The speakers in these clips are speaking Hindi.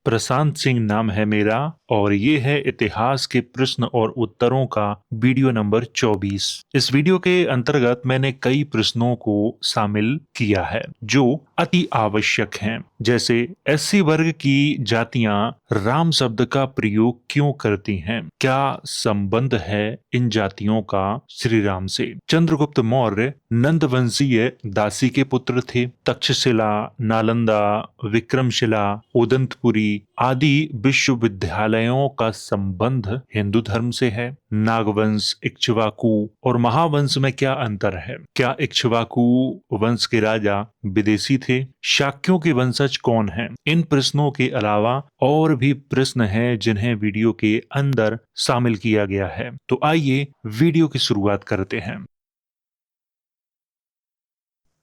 प्रशांत सिंह नाम है मेरा और ये है इतिहास के प्रश्न और उत्तरों का वीडियो नंबर 24। इस वीडियो के अंतर्गत मैंने कई प्रश्नों को शामिल किया है जो अति आवश्यक हैं, जैसे एससी वर्ग की जातियां राम शब्द का प्रयोग क्यों करती हैं, क्या संबंध है इन जातियों का श्री राम से, चंद्रगुप्त मौर्य नंदवंशीय दासी के पुत्र थे, तक्षशिला, नालंदा, विक्रमशिला, उदंतपुरी आदि विश्वविद्यालयों का संबंध हिंदू धर्म से है, नागवंश, इक्ष्वाकु और महावंश में क्या अंतर है, क्या इक्ष्वाकु वंश के राजा विदेशी थे, शाक्यों के वंशज कौन हैं। इन प्रश्नों के अलावा और भी प्रश्न हैं जिन्हें वीडियो के अंदर शामिल किया गया है। तो आइए वीडियो की शुरुआत करते हैं।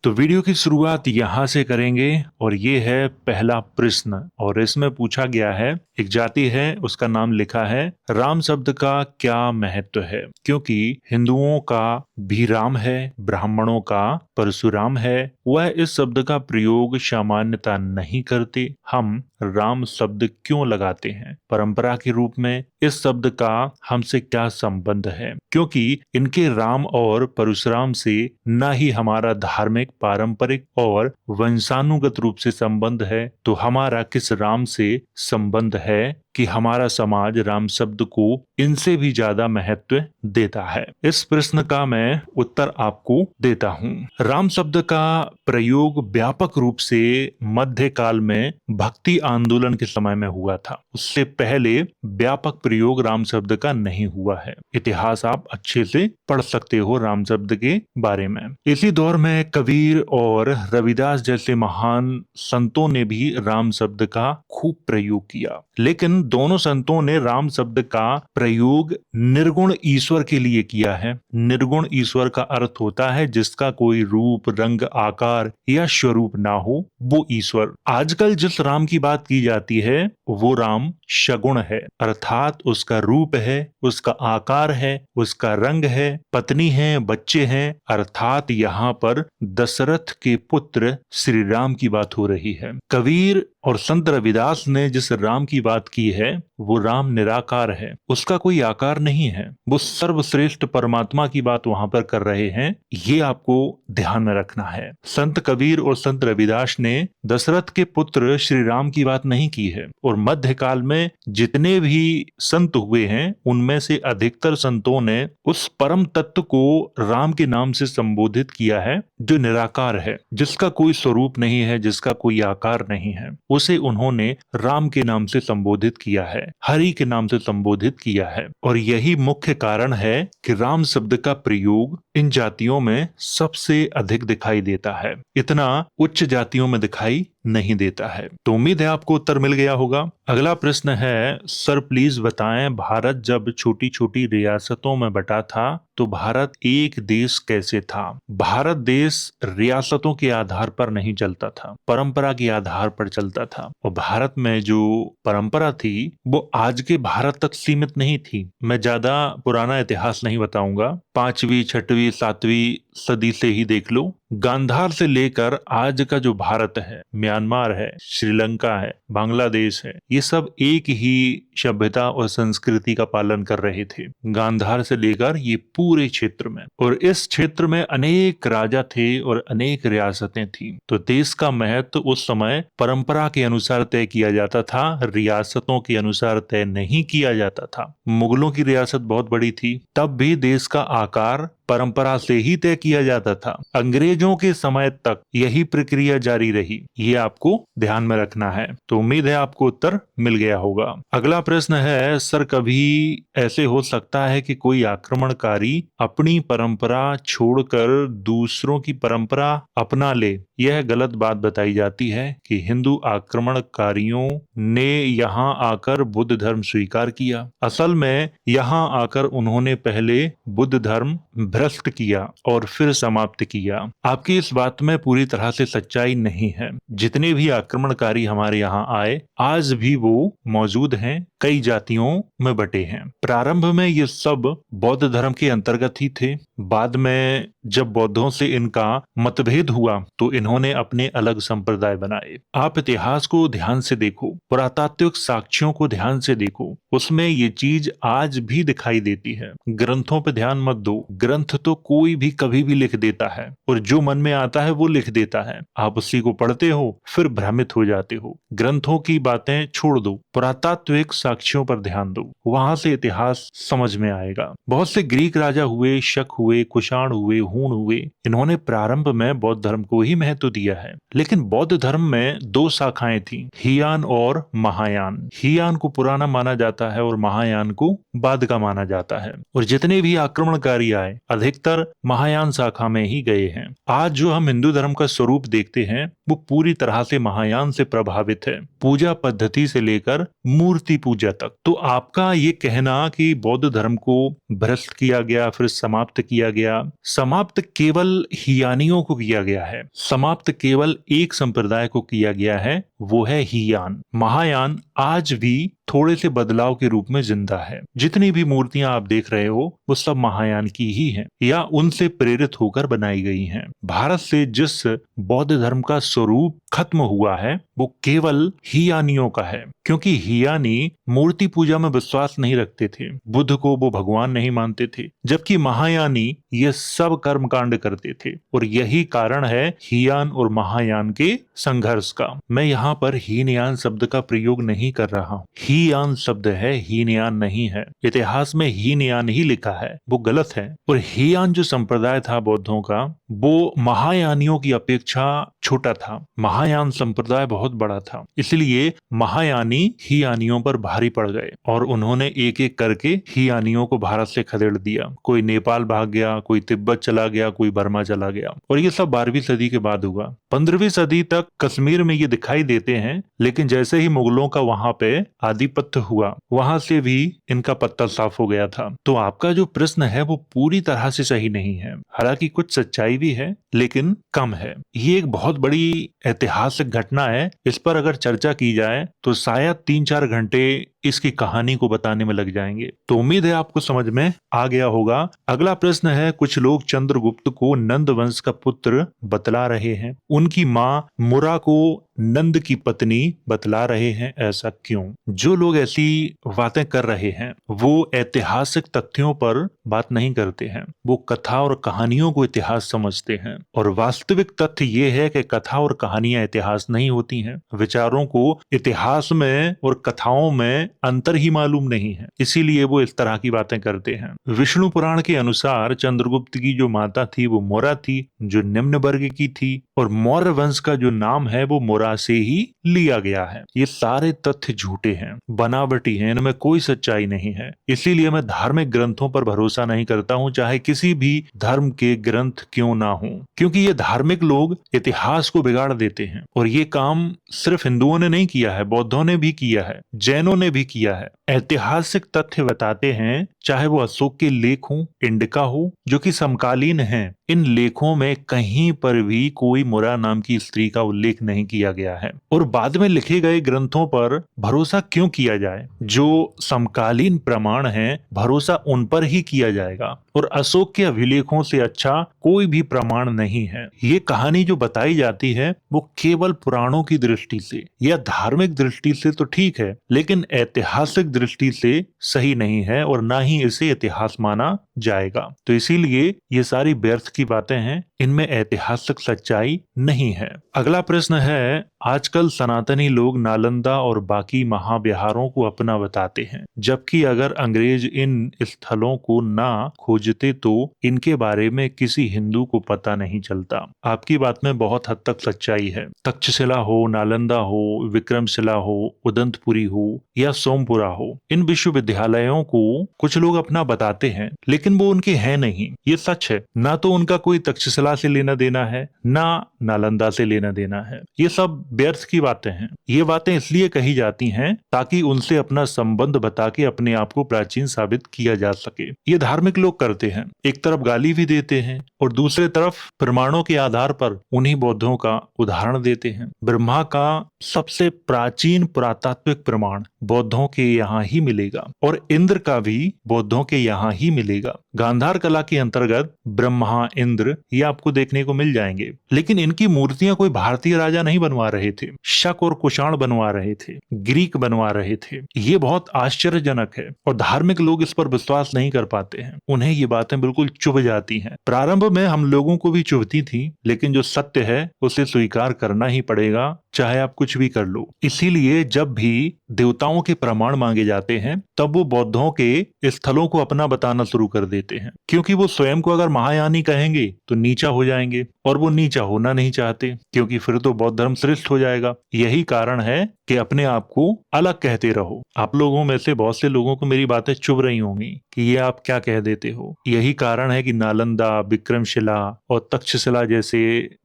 तो वीडियो की शुरुआत यहाँ से करेंगे और ये है पहला प्रश्न और इसमें पूछा गया है, एक जाति है उसका नाम लिखा है राम शब्द का क्या महत्व है, क्योंकि हिंदुओं का भी राम है, ब्राह्मणों का परशुराम है, वह इस शब्द का प्रयोग सामान्यता नहीं करते। हम राम शब्द क्यों लगाते हैं, परंपरा के रूप में इस शब्द का हमसे क्या संबंध है, क्योंकि इनके राम और परशुराम से न ही हमारा धार्मिक, पारंपरिक और वंशानुगत रूप से संबंध है, तो हमारा किस राम से संबंध है कि हमारा समाज राम शब्द को इनसे भी ज्यादा महत्व देता है। इस प्रश्न का मैं उत्तर आपको देता हूँ। राम शब्द का प्रयोग व्यापक रूप से मध्यकाल में भक्ति आंदोलन के समय में हुआ था। उससे पहले व्यापक प्रयोग राम शब्द का नहीं हुआ है। इतिहास आप अच्छे से पढ़ सकते हो राम शब्द के बारे में। इसी दौर में कबीर और रविदास जैसे महान संतों ने भी राम शब्द का खूब प्रयोग किया, लेकिन दोनों संतों ने राम शब्द का प्रयोग निर्गुण ईश्वर के लिए किया है। निर्गुण ईश्वर का अर्थ होता है जिसका कोई रूप, रंग, आकार या स्वरूप ना हो, वो ईश्वर। आजकल जिस राम की बात की जाती है वो राम सगुण है, अर्थात उसका रूप है, उसका आकार है, उसका रंग है, पत्नी है, बच्चे हैं, अर्थात यहाँ पर दशरथ के पुत्र श्री राम की बात हो रही है। कबीर और संत रविदास ने जिस राम की बात की है वो राम निराकार है, उसका कोई आकार नहीं है, वो सर्वश्रेष्ठ परमात्मा की बात वहां पर कर रहे हैं। ये आपको ध्यान में रखना है। संत कबीर और संत रविदास ने दशरथ के पुत्र श्री राम की बात नहीं की है, और मध्यकाल में जितने भी संत हुए हैं उनमें से अधिकतर संतों ने उस परम तत्व को राम के नाम से संबोधित किया है जो निराकार है, जिसका कोई स्वरूप नहीं है, जिसका कोई आकार नहीं है, उसे उन्होंने राम के नाम से संबोधित किया है, हरि के नाम से संबोधित किया है। और यही मुख्य कारण है कि राम शब्द का प्रयोग इन जातियों में सबसे अधिक दिखाई देता है, इतना उच्च जातियों में दिखाई नहीं देता है। तो उम्मीद है आपको उत्तर मिल गया होगा। अगला प्रश्न है, सर प्लीज बताएं, भारत जब छोटी छोटी रियासतों में बटा था तो भारत एक देश कैसे था। भारत देश रियासतों के आधार पर नहीं चलता था, परंपरा के आधार पर चलता था, और भारत में जो परंपरा थी वो आज के भारत तक सीमित नहीं थी। मैं ज्यादा पुराना इतिहास नहीं बताऊंगा, 5वीं, 6वीं, 7वीं सदी से ही देख लो। गांधार से लेकर आज का जो भारत है, म्यांमार है, श्रीलंका है, बांग्लादेश है, ये सब एक ही सभ्यता और संस्कृति का पालन कर रहे थे, गांधार से लेकर ये पूरे क्षेत्र में। और इस क्षेत्र में अनेक राजा थे और अनेक रियासतें थी। तो देश का महत्व उस समय परंपरा के अनुसार तय किया जाता था, रियासतों के अनुसार तय नहीं किया जाता था। मुगलों की रियासत बहुत बड़ी थी, तब भी देश का आकार परंपरा से ही तय किया जाता था। अंग्रेजों के समय तक यही प्रक्रिया जारी रही, ये आपको ध्यान में रखना है। तो उम्मीद है आपको उत्तर मिल गया होगा। अगला प्रश्न है, सर कभी ऐसे हो सकता है कि कोई आक्रमणकारी अपनी परंपरा छोड़कर दूसरों की परंपरा अपना ले। यह गलत बात बताई जाती है कि हिंदू आक्रमणकारियों ने यहाँ आकर बुद्ध धर्म स्वीकार किया। असल में यहाँ आकर उन्होंने पहले बुद्ध धर्म भ्रष्ट किया और फिर समाप्त किया। आपकी इस बात में पूरी तरह से सच्चाई नहीं है। जितने भी आक्रमणकारी हमारे यहाँ आए आज भी वो मौजूद हैं, कई जातियों में बटे हैं। प्रारंभ में ये सब बौद्ध धर्म के अंतर्गत ही थे, बाद में जब बौद्धों से इनका मतभेद हुआ तो इन्होंने अपने अलग संप्रदाय बनाए। आप इतिहास को ध्यान से देखो, पुरातात्विक साक्ष्यों को ध्यान से देखो, उसमें ये चीज आज भी दिखाई देती है। ग्रंथों पे ध्यान मत दो, ग्रंथ तो कोई भी कभी भी लिख देता है और जो मन में आता है वो लिख देता है। आप उसी को पढ़ते हो फिर भ्रमित हो जाते हो। ग्रंथों की बातें छोड़ दो, पुरातात्विक साक्ष्यों पर ध्यान दो, वहां से इतिहास समझ में आएगा। बहुत से ग्रीक राजा हुए, शक हुए, कुषाण हुए, हूण हुए, इन्होंने प्रारंभ में बौद्ध धर्म को ही महत्व दिया है। लेकिन बौद्ध धर्म में दो शाखाएं थी, हीयान और महायान। हीयान को पुराना माना जाता है और महायान को बाद का माना जाता है। और जितने भी आक्रमणकारी आए अधिकतर महायान शाखा में ही गए हैं। आज जो हम हिंदू धर्म का स्वरूप देखते हैं वो पूरी तरह से महायान से प्रभावित है, पूजा पद्धति से लेकर मूर्ति पूजा तक। तो आपका ये कहना कि बौद्ध धर्म को भ्रष्ट किया गया फिर समाप्त किया गया, समाप्त केवल हीयानियों को किया गया है, समाप्त केवल एक संप्रदाय को किया गया है, वो है हीयान। महायान आज भी थोड़े से बदलाव के रूप में जिंदा है। जितनी भी मूर्तियां आप देख रहे हो वो सब महायान की ही हैं या उनसे प्रेरित होकर बनाई गई हैं। भारत से जिस बौद्ध धर्म का स्वरूप खत्म हुआ है वो केवल हीयानियों का है, क्योंकि हीयानी मूर्ति पूजा में विश्वास नहीं रखते थे, बुद्ध को वो भगवान नहीं मानते थे, जबकि महायानी ये सब कर्म कांड करते थे। और यही कारण है हीयान और महायान के संघर्ष का। मैं यहाँ पर हीनयान शब्द का प्रयोग नहीं कर रहा हूँ, हीयान शब्द है, हीनयान नहीं है। इतिहास में हीनयान ही लिखा है, वो गलत है। और हीयान जो संप्रदाय था बौद्धों का वो महायानियों की अपेक्षा छोटा था। महायान संप्रदाय बहुत बड़ा था, इसलिए महायानी हीयानियों पर भारी पड़ गए और उन्होंने एक एक करके हीयानियों को भारत से खदेड़ दिया। कोई नेपाल भाग गया, कोई तिब्बत चला गया, कोई बर्मा चला गया। और ये सब 12वीं सदी के बाद हुआ। 15वीं सदी तक कश्मीर में ये दिखाई देते हैं, लेकिन जैसे ही मुगलों का वहां पे आधिपत्य हुआ वहां से भी इनका पत्ता साफ हो गया था। तो आपका जो प्रश्न है वो पूरी तरह से सही नहीं है, हालांकि कुछ सच्चाई भी है लेकिन कम है। ये एक बहुत बड़ी ऐतिहासिक घटना है, इस पर अगर चर्चा की जाए तो शायद 3-4 घंटे इसकी कहानी को बताने में लग जाएंगे। तो उम्मीद है आपको समझ में आ गया होगा। अगला प्रश्न है, कुछ लोग चंद्रगुप्त को नंद वंश का पुत्र बतला रहे हैं, उनकी माँ मुरा को नंद की पत्नी बतला रहे हैं, ऐसा क्यों? जो लोग ऐसी बातें कर रहे हैं वो ऐतिहासिक तथ्यों पर बात नहीं करते हैं, वो कथा और कहानियों को इतिहास समझते हैं। और वास्तविक तथ्य ये है कि कथा और कहानियां इतिहास नहीं होती हैं। विचारों को इतिहास में और कथाओं में अंतर ही मालूम नहीं है, इसीलिए वो इस तरह की बातें करते हैं। विष्णु पुराण के अनुसार चंद्रगुप्त की जो माता थी वो मोरा थी, जो निम्न वर्ग की थी, और मौर्य वंश का जो नाम है वो मोरा से ही लिया गया है। ये सारे तथ्य झूठे हैं, बनावटी हैं, इनमें कोई सच्चाई नहीं है। इसीलिए मैं धार्मिक ग्रंथों पर भरोसा नहीं करता हूँ, चाहे किसी भी धर्म के ग्रंथ क्यों ना हो, क्योंकि ये धार्मिक लोग इतिहास को बिगाड़ देते हैं। और ये काम सिर्फ हिंदुओं ने नहीं किया है, बौद्धों ने भी किया है, जैनों ने भी किया है। ऐतिहासिक तथ्य बताते हैं, चाहे वो अशोक के लेख हो, इंडिका हो, जो कि समकालीन हैं। इन लेखों में कहीं पर भी कोई मुरा नाम की स्त्री का उल्लेख नहीं किया गया है। और बाद में लिखे गए ग्रंथों पर भरोसा क्यों किया जाए? जो समकालीन प्रमाण हैं भरोसा उन पर ही किया जाएगा, और अशोक के अभिलेखों से अच्छा कोई भी प्रमाण नहीं है। ये कहानी जो बताई जाती है वो केवल पुराणों की दृष्टि से या धार्मिक दृष्टि से तो ठीक है, लेकिन ऐतिहासिक दृष्टि से सही नहीं है और ना ही इसे इतिहास माना जाएगा। तो इसीलिए ये सारी व्यर्थ की बातें हैं, इनमें ऐतिहासिक सच्चाई नहीं है। अगला प्रश्न है, आजकल सनातनी लोग नालंदा और बाकी महाविहारों को अपना बताते हैं, जबकि अगर अंग्रेज इन स्थलों को ना खोजते तो इनके बारे में किसी हिंदू को पता नहीं चलता। आपकी बात में बहुत हद तक सच्चाई है। तक्षशिला हो, नालंदा हो, विक्रमशिला हो, उदंतपुरी हो या सोमपुरा हो, इन विश्वविद्यालयों को कुछ लोग अपना बताते हैं, लेकिन वो उनके हैं नहीं। ये सच है। ना तो उनका कोई तक्षशिला से लेना देना है, ना नालंदा से लेना देना है। ये सब व्यर्थ की बातें हैं। ये बातें इसलिए कही जाती हैं ताकि उनसे अपना संबंध बता के अपने आप को प्राचीन साबित किया जा सके। ये धार्मिक लोग करते हैं, एक तरफ गाली भी देते हैं और दूसरे तरफ प्रमाणों के आधार पर उन्हीं बौद्धों का उदाहरण देते हैं। ब्रह्मा का सबसे प्राचीन पुरातात्विक प्रमाण बौद्धों के यहाँ ही मिलेगा और इंद्र का भी बौद्धों के यहाँ ही मिलेगा। गांधार कला के अंतर्गत ब्रह्मा, इंद्र ये आपको देखने को मिल जाएंगे, लेकिन इनकी मूर्तियां कोई भारतीय राजा नहीं बनवा रहे थे, शक और कुषाण बनवा रहे थे, ग्रीक बनवा रहे थे। ये बहुत आश्चर्यजनक है और धार्मिक लोग इस पर विश्वास नहीं कर पाते हैं। उन्हें ये बातें बिल्कुल चुभ जाती हैं। प्रारंभ में हम लोगों को भी चुभती थी, लेकिन जो सत्य है उसे स्वीकार करना ही पड़ेगा, चाहे आप कुछ भी कर लो। इसीलिए जब भी देवताओं के प्रमाण मांगे जाते हैं तब वो बौद्धों के स्थलों को अपना बताना शुरू कर देते हैं, क्योंकि वो स्वयं को अगर महायानी कहेंगे तो नीचा हो जाएंगे और वो नीचा होना नहीं चाहते, क्योंकि फिर तो बौद्ध धर्म श्रेष्ठ हो जाएगा। यही कारण है कि अपने आप को अलग कहते रहो। आप लोगों में से बहुत से लोगों को मेरी बातें चुभ रही होंगी कि ये आप क्या कह देते हो। यही कारण है कि नालंदा, विक्रमशिला और तक्षशिला जैसे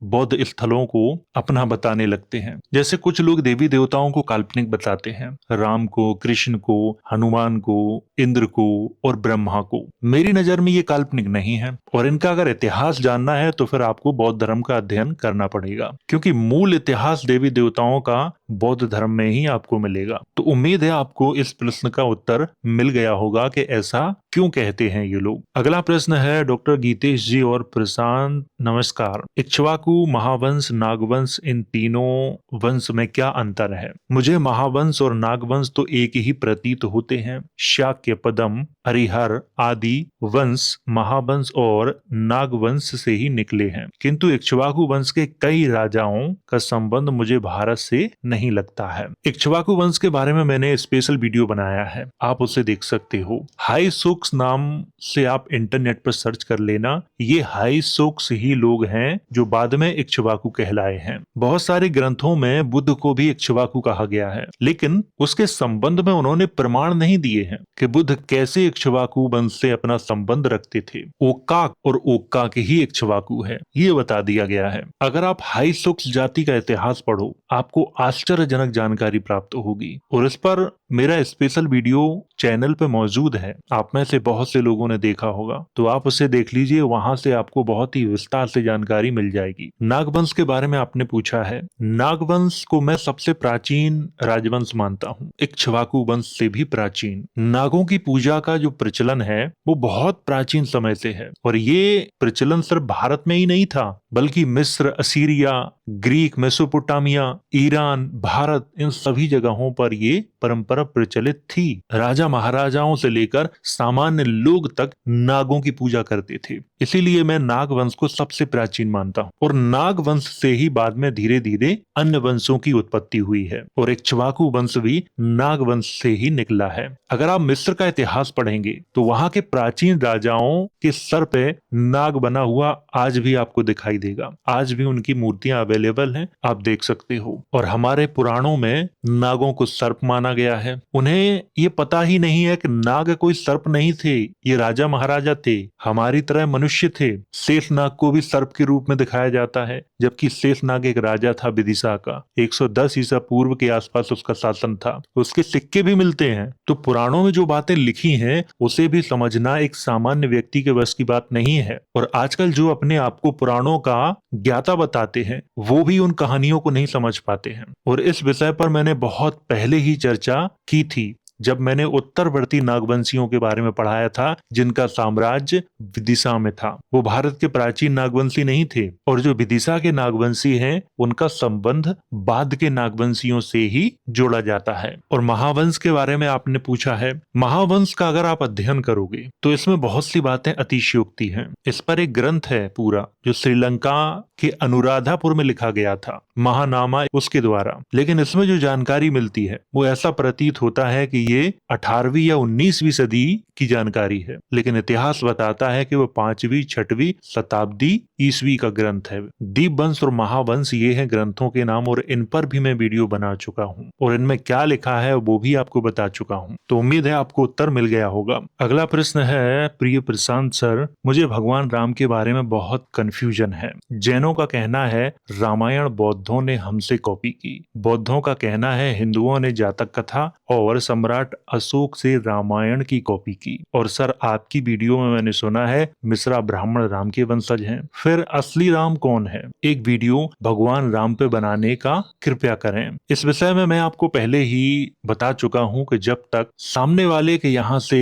बौद्ध स्थलों को अपना बताने लगते हैं। जैसे कुछ लोग देवी देवताओं को काल्पनिक बताते हैं, राम को, कृष्ण को, हनुमान को, इंद्र को और ब्रह्मा को। मेरी नजर में ये काल्पनिक नहीं है और इनका अगर इतिहास जानना है तो फिर आपको बौद्ध धर्म का अध्ययन करना पड़ेगा, क्योंकि मूल इतिहास देवी देवताओं का बौद्ध धर्म में ही आपको मिलेगा। तो उम्मीद है आपको इस प्रश्न का उत्तर मिल गया होगा कि ऐसा क्यों कहते हैं ये लोग। अगला प्रश्न है डॉक्टर गीतेश जी और प्रशांत, नमस्कार। इक्ष्वाकु, महावंश, नागवंश, इन तीनों वंश में क्या अंतर है? मुझे महावंश और नागवंश तो एक ही प्रतीत होते हैं। शाक्य, पदम, हरिहर आदि वंश महावंश और नागवंश से ही निकले हैं, किंतु इक्ष्वाकु वंश के कई राजाओं का संबंध मुझे भारत से नहीं लगता है। इक्ष्वाकु वंश के बारे में मैंने स्पेशल वीडियो बनाया है, आप उसे देख सकते हो। हाई सोक्स नाम से आप इंटरनेट पर सर्च कर लेना। ये हाई सोक्स ही लोग हैं जो बाद में इक्ष्वाकु कहलाए हैं। बहुत सारे ग्रंथों में बुद्ध को भी इक्ष्वाकु कहा गया है, लेकिन उसके संबंध में उन्होंने प्रमाण नहीं दिए हैं कि बुद्ध कैसे इक्ष्वाकु वंश से अपना संबंध रखते थे। ओकाक और ओकाक ही इक्ष्वाकु है, ये बता दिया गया है। अगर आप हाई सोक्स जाति का इतिहास पढ़ो, आपको आश्चर्यजनक जानकारी प्राप्त होगी और इस पर मेरा स्पेशल वीडियो चैनल पे मौजूद है। आप में से बहुत से लोगों ने देखा होगा, तो आप उसे देख लीजिए, वहां से आपको बहुत ही विस्तार से जानकारी मिल जाएगी। नागवंश के बारे में आपने पूछा है। नागवंश को मैं सबसे प्राचीन राजवंश मानता हूँ, इक्ष्वाकु वंश से भी प्राचीन। नागों की पूजा का जो प्रचलन है वो बहुत प्राचीन समय से है और ये प्रचलन सिर्फ भारत में ही नहीं था, बल्कि मिस्र, Assyria, Greek, Mesopotamia, Iran, Bharat, इन सभी जगहों पर ये परंपरा प्रचलित थी। राजा महाराजाओं से लेकर सामान्य लोग तक नागों की पूजा करते थे। इसीलिए मैं नाग वंश को सबसे प्राचीन मानता हूँ और नाग वंश से ही बाद में धीरे धीरे अन्य वंशों की उत्पत्ति हुई है और इक्ष्वाकु वंश भी नाग वंश से ही निकला है। अगर आप मिस्र का इतिहास पढ़ेंगे तो वहां के प्राचीन राजाओं के सर पे नाग बना हुआ आज भी आपको दिखाई देगा। आज भी उनकी मूर्तियां अवेलेबल हैं, आप देख सकते हो। और हमारे पुराणों में नागों को सर्प माना गया है। उन्हें ये पता ही नहीं है कि नाग कोई सर्प नहीं थे, ये राजा महाराजा थे, हमारी तरह मनुष्य थे। शेषनाग को भी सर्प के रूप में दिखाया जाता है, जबकि शेषनाग एक राजा था विदिशा का। 110 ईसा पूर्व के आसपास उसका शासन था। उसके सिक्के भी मिलते हैं। तो पुराणों में जो बातें लिखी हैं उसे भी समझना एक सामान्य व्यक्ति के बस की बात नहीं है। और आजकल जो अपने आप को पुराणों का ज्ञाता बताते हैं वो भी उन कहानियों को नहीं समझ पाते हैं। और इस विषय पर मैंने बहुत पहले ही चर्चा की थी जब मैंने उत्तरवर्ती नागवंशियों के बारे में पढ़ाया था, जिनका साम्राज्य विदिशा में था। वो भारत के प्राचीन नागवंशी नहीं थे और जो विदिशा के नागवंशी हैं उनका संबंध बाद के नागवंशियों से ही जोड़ा जाता है। और महावंश के बारे में आपने पूछा है। महावंश का अगर आप अध्ययन करोगे तो इसमें बहुत सी बातें अतिशयोक्ति हैं। इस पर एक ग्रंथ है पूरा जो श्रीलंका के अनुराधापुर में लिखा गया था, महानामा उसके द्वारा। लेकिन इसमें जो जानकारी मिलती है वो ऐसा प्रतीत होता है कि ये 18वीं या 19वीं सदी की जानकारी है, लेकिन इतिहास बताता है कि वो 5वीं 6वीं शताब्दी ईस्वी का ग्रंथ है। दीपवंश और महावंश ये हैं ग्रंथों के नाम, और इन पर भी मैं वीडियो बना चुका हूँ और इनमें क्या लिखा है वो भी आपको बता चुका हूँ। तो उम्मीद है आपको उत्तर मिल गया होगा। अगला प्रश्न है, प्रिय प्रशांत सर, मुझे भगवान राम के बारे में बहुत कंफ्यूजन है। जैनों का कहना है रामायण बौद्धों ने हमसे कॉपी की, बौद्धों का कहना है हिंदुओं ने जातक कथा और सम्राट अशोक से रामायण की कॉपी की, और सर आपकी वीडियो में मैंने सुना है मिश्रा ब्राह्मण राम के वंशज हैं। फिर असली राम कौन है? एक वीडियो भगवान राम पे बनाने का कृपया करें। इस विषय में मैं आपको पहले ही बता चुका हूं कि जब तक सामने वाले के यहाँ से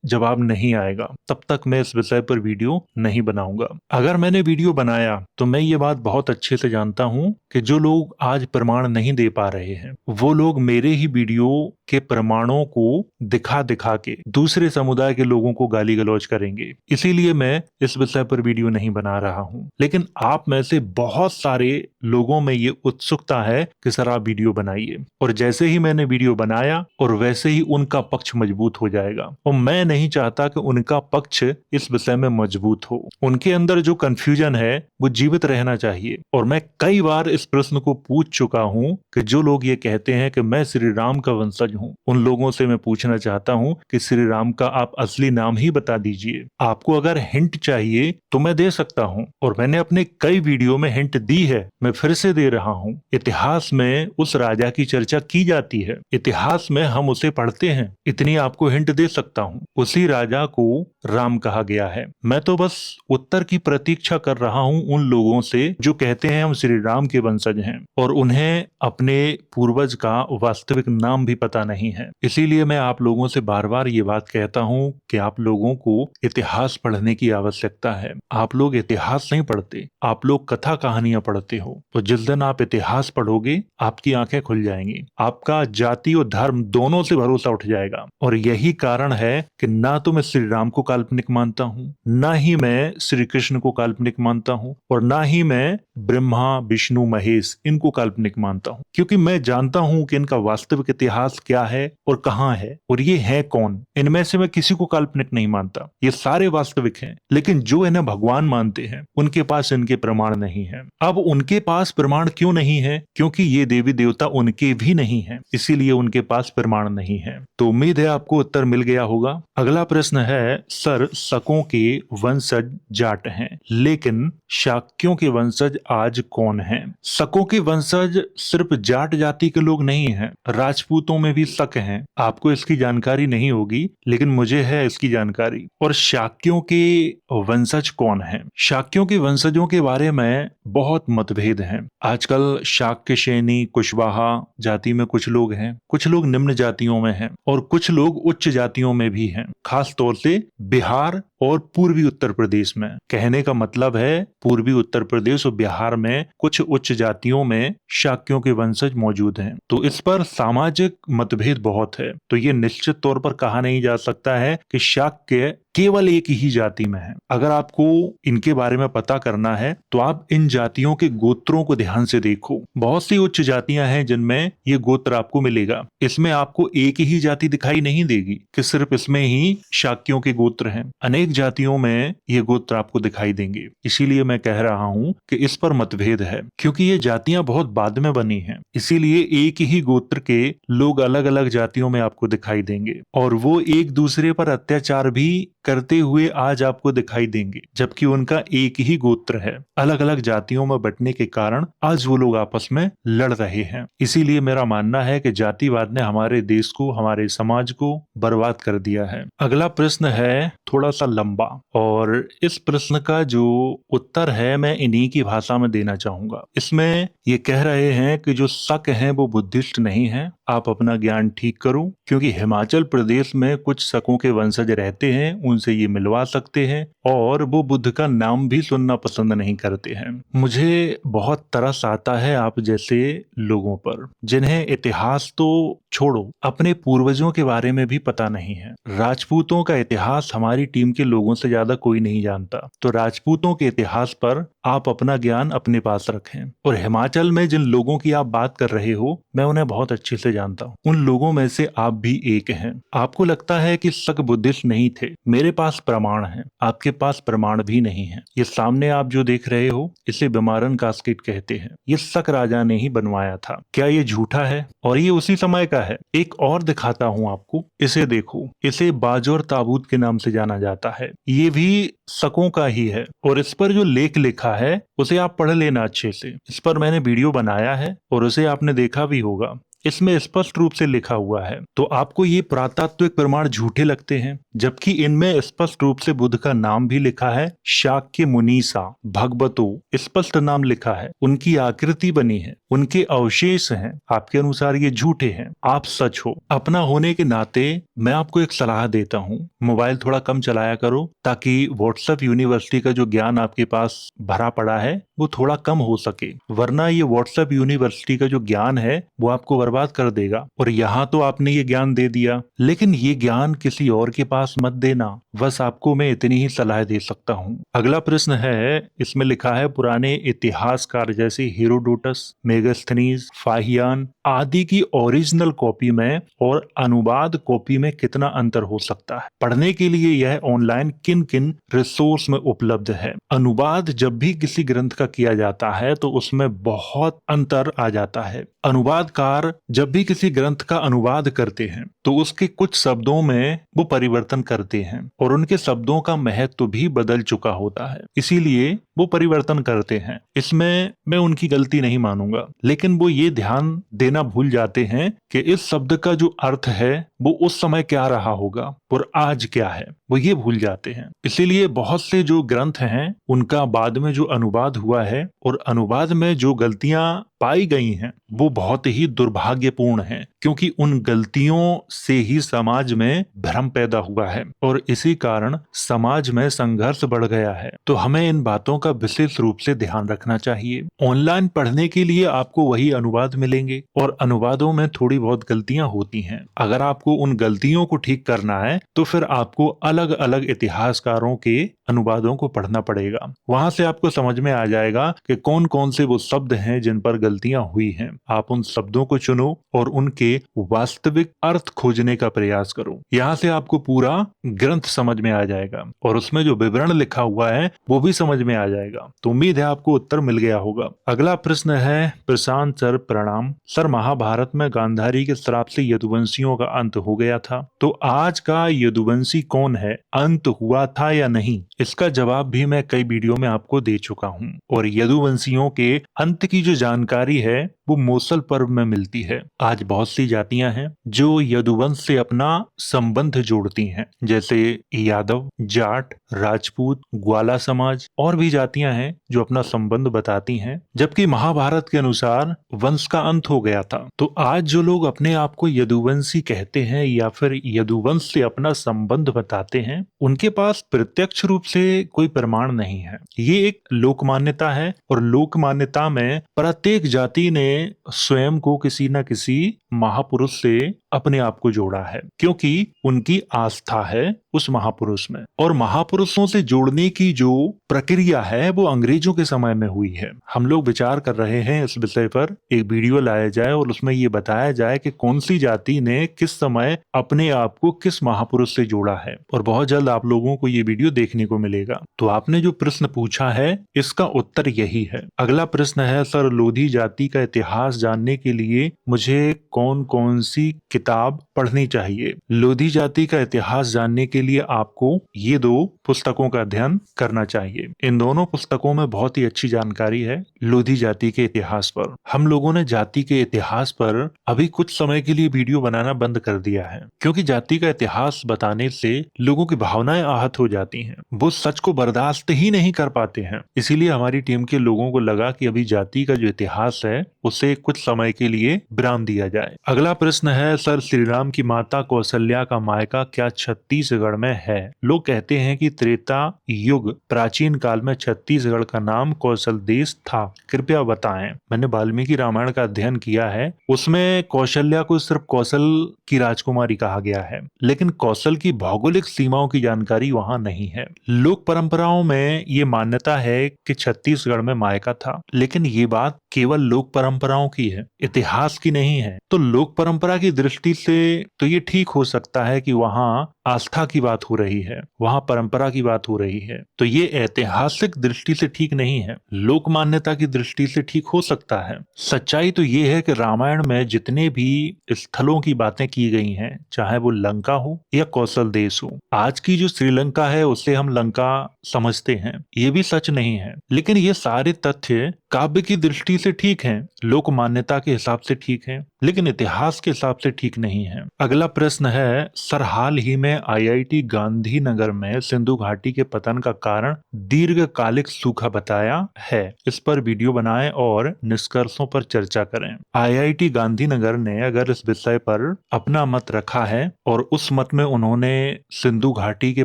जवाब नहीं आएगा तब तक मैं इस विषय पर वीडियो नहीं बनाऊंगा। अगर मैंने वीडियो बनाया तो मैं ये बात बहुत अच्छे से जानता हूं कि जो लोग आज प्रमाण नहीं दे पा रहे हैं वो लोग मेरे ही वीडियो के प्रमाणों को दिखा दिखा के दूसरे समुदाय के लोगों को गाली गलौज करेंगे। इसीलिए मैं इस विषय पर वीडियो नहीं बना रहा हूं। लेकिन आप में से बहुत सारे लोगों में ये उत्सुकता है कि सर आप वीडियो बनाइए, और जैसे ही मैंने वीडियो बनाया और वैसे ही उनका पक्ष मजबूत हो जाएगा। और मैं नहीं चाहता कि उनका पक्ष इस विषय में मजबूत हो। उनके अंदर जो कंफ्यूजन है वो जीवित रहना चाहिए। और मैं कई बार इस प्रश्न को पूछ चुका हूं कि जो लोग ये कहते हैं कि मैं श्री राम का वंशज हूं, उन लोगों से मैं पूछना चाहता हूं कि श्री राम का आप असली नाम ही बता दीजिए। आपको अगर हिंट चाहिए तो मैं दे सकता हूं, और मैंने अपने कई वीडियो में हिंट दी है, मैं फिर से दे रहा हूं। इतिहास में उस राजा की चर्चा की जाती है, इतिहास में हम उसे पढ़ते हैं, इतनी आपको हिंट दे सकता हूं। उसी राजा को राम कहा गया है। मैं तो बस उत्तर की प्रतीक्षा कर रहा हूं उन लोगों से जो कहते हैं हम श्री राम के वंशज हैं और उन्हें अपने पूर्वज का वास्तविक नाम भी पता नहीं है। इसीलिए मैं आप लोगों से बार बार ये बात कहता हूं कि आप लोगों को इतिहास पढ़ने की आवश्यकता है। आप लोग इतिहास नहीं पढ़ते, आप लोग कथा कहानियां पढ़ते हो। तो जिस दिन आप इतिहास पढ़ोगे आपकी आंखें खुल जाएंगी, आपका जाति और धर्म दोनों से भरोसा उठ जाएगा। और यही कारण है कि ना तो मैं श्री राम को काल्पनिक मानता हूँ, ना ही मैं श्री कृष्ण को काल्पनिक मानता हूँ, और ना ही मैं ब्रह्मा विष्णु महेश इनको काल्पनिक मानता हूँ। क्योंकि मैं जानता हूँ कि इनका वास्तविक इतिहास क्या है और कहाँ है और ये है कौन। इनमें से मैं किसी को काल्पनिक नहीं मानता, ये सारे वास्तविक हैं। लेकिन जो इन्हें भगवान मानते हैं उनके पास इनके प्रमाण नहीं है। अब उनके पास प्रमाण क्यों नहीं है? क्योंकि ये देवी देवता उनके भी नहीं है, इसीलिए उनके पास प्रमाण नहीं है। तो उम्मीद है आपको उत्तर मिल गया होगा। अगला प्रश्न है, सर शकों के वंशज जाट हैं, लेकिन शाक्यों के वंशज आज कौन हैं? शकों के वंशज सिर्फ जाट जाति के लोग नहीं हैं, राजपूतों में भी शक हैं। आपको इसकी जानकारी नहीं होगी लेकिन मुझे है इसकी जानकारी। और शाक्यों के वंशज कौन हैं? शाक्यों के वंशजों के बारे में बहुत मतभेद हैं। आजकल शाक्य श्रेणी कुशवाहा जाति में कुछ लोग हैं, कुछ लोग निम्न जातियों में हैं और कुछ लोग उच्च जातियों में भी हैं, खास तौर से बिहार और पूर्वी उत्तर प्रदेश में। कहने का मतलब है पूर्वी उत्तर प्रदेश और बिहार में कुछ उच्च जातियों में शाक्यों के वंशज मौजूद हैं। तो इस पर सामाजिक मतभेद बहुत है। तो ये निश्चित तौर पर कहा नहीं जा सकता है कि शाक्य केवल एक ही जाति में है। अगर आपको इनके बारे में पता करना है तो आप इन जातियों के गोत्रों को ध्यान से देखो। बहुत सी उच्च जातियां हैं जिनमें ये गोत्र आपको मिलेगा। इसमें आपको एक ही जाति दिखाई नहीं देगी कि सिर्फ इसमें ही शाक्यों के गोत्र हैं। अनेक जातियों में ये गोत्र आपको दिखाई देंगे। इसीलिए मैं कह रहा हूं कि इस पर मतभेद है, क्योंकि ये जातियां बहुत बाद में बनी हैं। इसीलिए एक ही गोत्र के लोग अलग अलग जातियों में आपको दिखाई देंगे और वो एक दूसरे पर अत्याचार भी करते हुए आज आपको दिखाई देंगे, जबकि उनका एक ही गोत्र है। अलग अलग जातियों में बंटने के कारण आज वो लोग आपस में लड़ रहे हैं। इसीलिए मेरा मानना है कि जातिवाद ने हमारे देश को, हमारे समाज को बर्बाद कर दिया है। अगला प्रश्न है थोड़ा सा लंबा, और इस प्रश्न का जो उत्तर है मैं इन्हीं की भाषा में देना चाहूंगा। इसमें ये कह रहे हैं कि जो शक हैं वो बुद्धिस्ट नहीं है, आप अपना ज्ञान ठीक करो, क्योंकि हिमाचल प्रदेश में कुछ शकों के वंशज रहते हैं, उनसे ये मिलवा सकते हैं और वो बुद्ध का नाम भी सुनना पसंद नहीं करते हैं। मुझे बहुत तरस आता है आप जैसे लोगों पर, जिन्हें इतिहास तो छोड़ो, अपने पूर्वजों के बारे में भी पता नहीं है। राजपूतों का इतिहास हमारी टीम के लोगों से ज्यादा कोई नहीं जानता, तो राजपूतों के इतिहास पर आप अपना ज्ञान अपने पास रखें। और हिमाचल में जिन लोगों की आप बात कर रहे हो, मैं उन्हें बहुत अच्छे से जानता हूँ। उन लोगों में से आप भी एक हैं। आपको लगता है कि शक बुद्धिस्ट नहीं थे, मेरे पास प्रमाण है, आपके पास प्रमाण भी नहीं है। ये सामने आप जो देख रहे हो, इसे बिमारन कास्केट कहते हैं। ये शक राजा ने ही बनवाया था। क्या ये झूठा है? और ये उसी समय का है। एक और दिखाता हूँ आपको, इसे देखो। इसे बाजोर ताबूत के नाम से जाना जाता है। ये भी शकों का ही है, और इस पर जो लेख लिखा है उसे आप पढ़ लेना अच्छे से। इस पर मैंने वीडियो बनाया है और उसे आपने देखा भी होगा। इसमें स्पष्ट रूप से लिखा हुआ है। तो आपको ये पुरातात्विक प्रमाण झूठे लगते हैं, जबकि इनमें स्पष्ट रूप से बुद्ध का नाम भी लिखा है। शाक्य मुनीसा, भगवतो स्पष्ट नाम लिखा है, उनकी आकृति बनी है, उनके अवशेष हैं। आपके अनुसार ये झूठे हैं, आप सच हो। अपना होने के नाते मैं आपको एक सलाह देता हूँ, मोबाइल थोड़ा कम चलाया करो, ताकि व्हाट्सएप यूनिवर्सिटी का जो ज्ञान आपके पास भरा पड़ा है वो थोड़ा कम हो सके। वरना ये व्हाट्सएप यूनिवर्सिटी का जो ज्ञान है वो आपको बर्बाद कर देगा। और यहाँ तो आपने ये ज्ञान दे दिया, लेकिन ये ज्ञान किसी और के पास मत देना। बस आपको मैं इतनी ही सलाह दे सकता हूँ। अगला प्रश्न है, इसमें लिखा है पुराने इतिहासकार जैसे हेरोडोटस, मेगास्थनीज, फाहियान आदि की ओरिजिनल कॉपी में और अनुवाद कॉपी में कितना अंतर हो सकता है? पढ़ने के लिए यह ऑनलाइन किन किन रिसोर्स में उपलब्ध है? अनुवाद जब भी किसी ग्रंथ का किया जाता है तो उसमें बहुत अंतर आ जाता है। अनुवादकार जब भी किसी ग्रंथ का अनुवाद करते हैं तो उसके कुछ शब्दों में वो परिवर्तन करते हैं, और उनके शब्दों का महत्व भी बदल चुका होता है, इसीलिए वो परिवर्तन करते हैं। इसमें मैं उनकी गलती नहीं मानूंगा, लेकिन वो ये ध्यान देना भूल जाते हैं कि इस शब्द का जो अर्थ है वो उस समय क्या रहा होगा और आज क्या है, वो ये भूल जाते हैं। इसीलिए बहुत से जो ग्रंथ हैं उनका बाद में जो अनुवाद हुआ है और अनुवाद में जो गलतियां पाई गई हैं वो बहुत ही दुर्भाग्यपूर्ण हैं, क्योंकि उन गलतियों से ही समाज में भ्रम पैदा हुआ है और इसी कारण समाज में संघर्ष बढ़ गया है। तो हमें इन बातों का विशेष रूप से ध्यान रखना चाहिए। ऑनलाइन पढ़ने के लिए आपको वही अनुवाद मिलेंगे और अनुवादों में थोड़ी बहुत गलतियां होती हैं। अगर आपको उन गलतियों को ठीक करना है तो फिर आपको अलग अलग इतिहासकारों के अनुवादों को पढ़ना पड़ेगा। वहां से आपको समझ में आ जाएगा कि कौन कौन से वो शब्द हैं जिन पर गलतियां हुई हैं। आप उन शब्दों को चुनो और उनके वास्तविक अर्थ खोजने का प्रयास करो। यहाँ से आपको पूरा ग्रंथ समझ में आ जाएगा और उसमें जो विवरण लिखा हुआ है वो भी समझ में आ जाएगा। तो उम्मीद है आपको उत्तर मिल गया होगा। अगला प्रश्न है, प्रशांत सर प्रणाम सर, महाभारत में गांधारी के श्राप से यदुवंशियों का अंत हो गया था, तो आज का यदुवंशी कौन है? अंत हुआ था या नहीं? इसका जवाब भी मैं कई वीडियो में आपको दे चुका हूँ। और यदुवंशियों के अंत की जो जानकारी है वो मूसल पर्व में मिलती है। आज बहुत सी जातियां हैं जो यदुवंश से अपना संबंध जोड़ती हैं, जैसे यादव, जाट, राजपूत, ग्वाला समाज और भी जातियां हैं जो अपना संबंध बताती हैं। जबकि महाभारत के अनुसार वंश का अंत हो गया था। तो आज जो लोग अपने आप को यदुवंशी कहते हैं या फिर यदुवंश से अपना संबंध बताते हैं, उनके पास प्रत्यक्ष रूप से कोई प्रमाण नहीं है। ये एक लोक मान्यता है और लोक मान्यता में प्रत्येक जाति ने स्वयं को किसी न किसी महापुरुष से अपने आप को जोड़ा है, क्योंकि उनकी आस्था है उस महापुरुष में। और महापुरुषों से जोड़ने की जो प्रक्रिया है वो अंग्रेजों के समय में हुई है। हम लोग विचार कर रहे हैं इस विषय पर एक वीडियो लाया जाए और उसमें ये बताया जाए कि कौन सी जाति ने किस समय अपने आप को किस महापुरुष से जोड़ा है, और बहुत जल्द आप लोगों को ये वीडियो देखने को मिलेगा। तो आपने जो प्रश्न पूछा है इसका उत्तर यही है। अगला प्रश्न है, सर लोधी जाति का इतिहास जानने के लिए मुझे कौन कौन सी किताब पढ़नी चाहिए? लोधी जाति का इतिहास जानने के लिए आपको ये दो पुस्तकों का अध्ययन करना चाहिए। इन दोनों पुस्तकों में बहुत ही अच्छी जानकारी है लोधी जाति के इतिहास पर। हम लोगों ने जाति के इतिहास पर अभी कुछ समय के लिए वीडियो बनाना बंद कर दिया है, क्योंकि जाति का इतिहास बताने से लोगों की भावनाएं आहत हो जाती हैं, वो सच को बर्दाश्त ही नहीं कर पाते हैं। इसीलिए हमारी टीम के लोगों को लगा कि अभी जाति का जो इतिहास है उसे कुछ समय के लिए विराम दिया जाए। जाए। अगला प्रश्न है, सर श्री राम की माता कौशल्या का मायका क्या छत्तीसगढ़ में है? लोग कहते हैं कि त्रेता युग प्राचीन काल में छत्तीसगढ़ का नाम कौशल देश था, कृपया बताएं। मैंने वाल्मीकि रामायण का अध्ययन किया है, उसमें कौशल्या को सिर्फ कौशल की राजकुमारी कहा गया है, लेकिन कौशल की भौगोलिक सीमाओं की जानकारी वहां नहीं है। लोक परंपराओं में ये मान्यता है कि छत्तीसगढ़ में मायका था, लेकिन ये बात केवल लोक परंपराओं की है, इतिहास की नहीं है। तो लोक परंपरा की दृष्टि से तो ये ठीक हो सकता है कि वहां आस्था की बात हो रही है, वहां परंपरा की बात हो रही है, तो ये ऐतिहासिक दृष्टि से ठीक नहीं है। लोक मान्यता की दृष्टि से ठीक हो सकता है। सच्चाई तो ये है कि रामायण में जितने भी स्थलों की बातें की गई हैं, चाहे वो लंका हो या कौशल देश हो, आज की जो श्रीलंका है उसे हम लंका समझते हैं, ये भी सच नहीं है, लेकिन ये सारे तथ्य काव्य की दृष्टि से ठीक हैं, लोक मान्यता के हिसाब से ठीक है, लेकिन इतिहास के हिसाब से ठीक नहीं है। अगला प्रश्न है, सर हाल ही में आईआईटी गांधीनगर में सिंधु घाटी के पतन का कारण दीर्घकालिक सूखा बताया है, इस पर वीडियो बनाएं और निष्कर्षों पर चर्चा करें। आईआईटी गांधीनगर ने अगर इस विषय पर अपना मत रखा है और उस मत में उन्होंने सिंधु घाटी के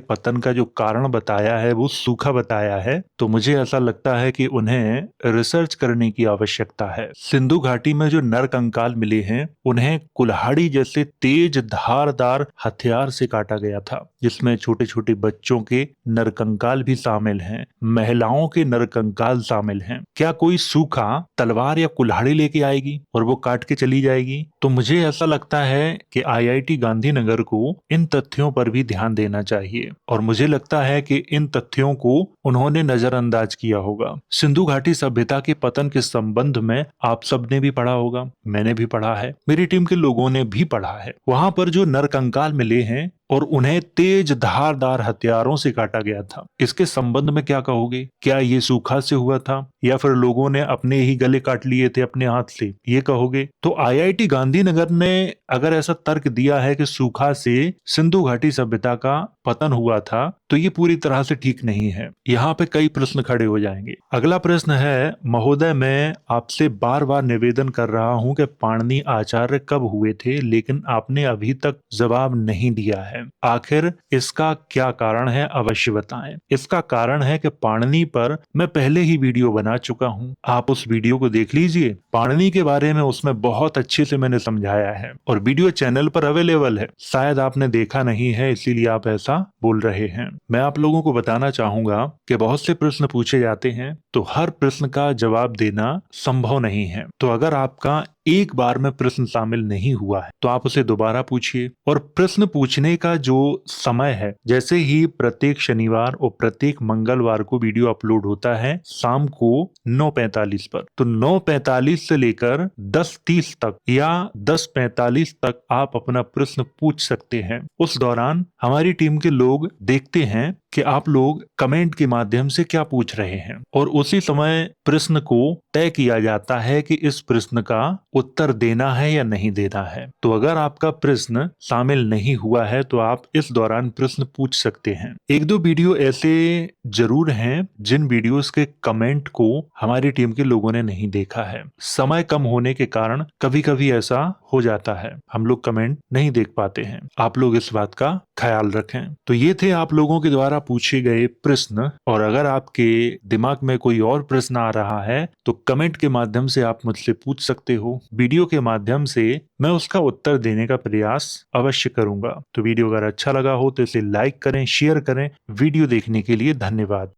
पतन का जो कारण बताया है वो सूखा बताया है, तो मुझे ऐसा लगता है कि उन्हें रिसर्च करने की आवश्यकता है। सिंधु घाटी में जो नर कंकाल मिले हैं उन्हें कुल्हाड़ी जैसे तेज धारदार हथियार से काटा गया था, जिसमें छोटे छोटे बच्चों के नरकंकाल भी शामिल हैं, महिलाओं के नरकंकाल शामिल हैं। क्या कोई सूखा तलवार या कुल्हाड़ी लेके आएगी और वो काट के चली जाएगी? तो मुझे ऐसा लगता है कि आईआईटी गांधीनगर को इन तथ्यों पर भी ध्यान देना चाहिए, और मुझे लगता है कि इन तथ्यों को उन्होंने नजरअंदाज किया होगा। सिंधु घाटी सभ्यता के पतन के संबंध में आप सबने भी पढ़ा होगा, मैंने भी पढ़ा है, मेरी टीम के लोगों ने भी पढ़ा है। वहां पर जो नरकंकाल मिले हैं और उन्हें तेज धारदार हथियारों से काटा गया था, इसके संबंध में क्या कहोगे? क्या ये सूखा से हुआ था या फिर लोगों ने अपने ही गले काट लिए थे अपने हाथ से, ये कहोगे? तो आईआईटी गांधीनगर ने अगर ऐसा तर्क दिया है कि सूखा से सिंधु घाटी सभ्यता का पतन हुआ था, तो ये पूरी तरह से ठीक नहीं है। यहाँ पे कई प्रश्न खड़े हो जाएंगे। अगला प्रश्न है, महोदय मैं आपसे बार बार निवेदन कर रहा हूँ कि पाणिनि आचार्य कब हुए थे, लेकिन आपने अभी तक जवाब नहीं दिया है। आखिर इसका क्या कारण है, अवश्य बताएं। इसका कारण है कि पाणिनि पर मैं पहले ही वीडियो बना चुका हूं, आप उस वीडियो को देख लीजिए। पाणिनि के बारे में उसमें बहुत अच्छे से मैंने समझाया है और वीडियो चैनल पर अवेलेबल है, शायद आपने देखा नहीं है इसीलिए आप ऐसा बोल रहे हैं। मैं आप लोगों को बताना चाहूंगा कि बहुत से प्रश्न पूछे जाते हैं, तो हर प्रश्न का जवाब देना संभव नहीं है। तो अगर आपका एक बार में प्रश्न शामिल नहीं हुआ है तो आप उसे दोबारा पूछिए, और प्रश्न पूछने का जो समय है, जैसे ही प्रत्येक शनिवार और प्रत्येक मंगलवार को वीडियो अपलोड होता है शाम को 9:45 पर, तो 9:45 से लेकर 10:30 तक या 10:45 तक आप अपना प्रश्न पूछ सकते हैं। उस दौरान हमारी टीम के लोग देखते हैं कि आप लोग कमेंट के माध्यम से क्या पूछ रहे हैं, और उसी समय प्रश्न को तय किया जाता है कि इस प्रश्न का उत्तर देना है या नहीं देना है। तो अगर आपका प्रश्न शामिल नहीं हुआ है तो आप इस दौरान प्रश्न पूछ सकते हैं। एक दो वीडियो ऐसे जरूर हैं जिन वीडियोस के कमेंट को हमारी टीम के लोगों ने नहीं देखा है। समय कम होने के कारण कभी कभी ऐसा हो जाता है, हम लोग कमेंट नहीं देख पाते हैं। आप लोग इस बात का ख्याल रखें। तो ये थे आप लोगों के द्वारा पूछे गए प्रश्न, और अगर आपके दिमाग में कोई और प्रश्न आ रहा है तो कमेंट के माध्यम से आप मुझसे पूछ सकते हो। वीडियो के माध्यम से मैं उसका उत्तर देने का प्रयास अवश्य करूंगा। तो वीडियो अगर अच्छा लगा हो तो इसे लाइक करें, शेयर करें। वीडियो देखने के लिए धन्यवाद।